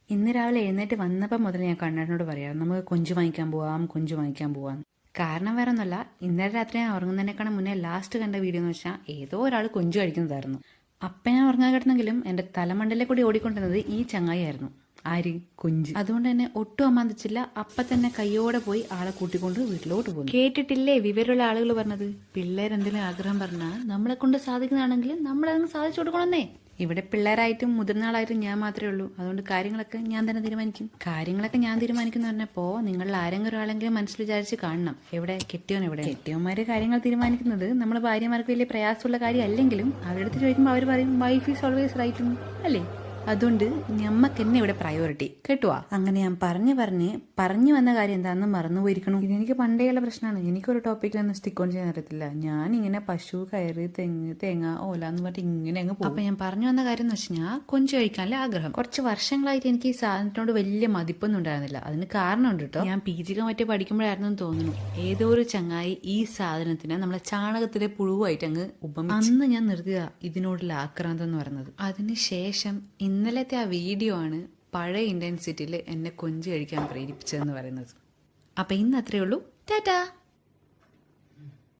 ഇന്ന് രാവിലെ എഴുന്നേറ്റ് വന്നപ്പോൾ മുതൽ ഞാൻ കണ്ണേട്ടനോട് പറയാം നമുക്ക് കൊഞ്ചു വാങ്ങിക്കാൻ പോവാം. കാരണം വേറെ ഒന്നുമല്ല, ഇന്നലെ രാത്രി ഞാൻ ഉറങ്ങുന്നതിനേക്കാളും മുന്നേ ലാസ്റ്റ് കണ്ട വീഡിയോ എന്ന് വെച്ചാൽ ഏതോ ഒരാൾ കൊഞ്ചു കഴിക്കുന്നതായിരുന്നു. അപ്പം ഞാൻ ഉറങ്ങാൻ കിടന്നെങ്കിലും എൻ്റെ തലമണ്ടലെ കൂടി ഓടിക്കൊണ്ടിരുന്നത് ഈ ചങ്ങായി ആയിരുന്നു. ആര്? കൊഞ്ച്. അതുകൊണ്ട് തന്നെ ഒട്ടും അമ്മാന്തിച്ചില്ല. അപ്പം തന്നെ കയ്യോടെ പോയി ആളെ കൂട്ടിക്കൊണ്ട് വീട്ടിലോട്ട് പോകും. കേട്ടിട്ടില്ലേ വിവരമുള്ള ആളുകൾ പറഞ്ഞത്, പിള്ളേരെന്തെങ്കിലും ആഗ്രഹം പറഞ്ഞാൽ നമ്മളെ കൊണ്ട് സാധിക്കുന്നതാണെങ്കിൽ നമ്മളതങ്ങ് സാധിച്ചു കൊടുക്കണമെന്നേ. ഇവിടെ പിള്ളേരായിട്ടും മുതിർന്ന ആളായിട്ടും ഞാൻ മാത്രമേ ഉള്ളൂ. അതുകൊണ്ട് കാര്യങ്ങളൊക്കെ ഞാൻ തന്നെ തീരുമാനിക്കും. കാര്യങ്ങളൊക്കെ ഞാൻ തീരുമാനിക്കുന്നു പറഞ്ഞപ്പോൾ നിങ്ങളിൽ ആരെങ്കിലും ഒരാളെങ്കിലും മനസ്സിൽ വിചാരിച്ച് കാണണം. എവിടെ കെട്ടിയോൻ? എവിടെ കെട്ടിയോന്മാര് കാര്യങ്ങൾ തീരുമാനിക്കുന്നത് നമ്മൾ ഭാര്യമാർക്ക് വലിയ പ്രയാസമുള്ള കാര്യം അല്ലെങ്കിലും അവരുടെ അടുത്ത് ചോദിക്കുമ്പോൾ അവർ പറയും വൈഫ് ഈസ് ഓൾവേസ് റൈറ്റ് അല്ലേ. അതുകൊണ്ട് ഞമ്മക്ക് എന്നെ ഇവിടെ പ്രയോറിറ്റി കേട്ടുവാ. അങ്ങനെ ഞാൻ പറഞ്ഞു വന്ന കാര്യം എന്താണെന്ന് മറന്നുപോയിരിക്കണം. ഇതെനിക്ക് പണ്ടേയുള്ള പ്രശ്നമാണ്. എനിക്കൊരു ടോപ്പിക്കിലൊന്നും സ്റ്റിക്ക് ഓൺ ചെയ്യാൻ അറിയത്തില്ല. ഞാനിങ്ങനെ പശു, കയറ്, തേങ്ങ, ഓല എന്ന് പറഞ്ഞിട്ട് ഇങ്ങനെ അങ്ങ് പോകും. അപ്പൊ ഞാൻ പറഞ്ഞു വന്ന കാര്യം എന്ന് വെച്ചാൽ കൊഞ്ചു കഴിക്കാനുള്ള ആഗ്രഹം. കുറച്ച് വർഷങ്ങളായിട്ട് എനിക്ക് ഈ സാധനത്തിനോട് വലിയ മതിപ്പൊന്നും ഉണ്ടായിരുന്നില്ല. അതിന് കാരണമുണ്ട് കേട്ടോ. ഞാൻ PG മറ്റേ പഠിക്കുമ്പോഴായിരുന്നു തോന്നുന്നു ഏതോ ഒരു ചങ്ങായി ഈ സാധനത്തിന് നമ്മളെ ചാണകത്തിലെ പുഴുവായിട്ട് അങ്ങ് ഉപമിച്ചു. അന്ന് ഞാൻ നിർത്തിയതാ ഇതിനോടുള്ള ആക്രാന്തം എന്ന് പറയുന്നത്. അതിനുശേഷം ഇന്നലത്തെ ആ വീഡിയോ ആണ് പഴയ ഇന്റൻസിറ്റിയിൽ എന്നെ കൊഞ്ച് കഴിക്കാൻ പ്രേരിപ്പിച്ചതെന്ന് പറയുന്നത്. അപ്പം ഇന്ന് അത്രയേ ഉള്ളൂ. ടാറ്റാ.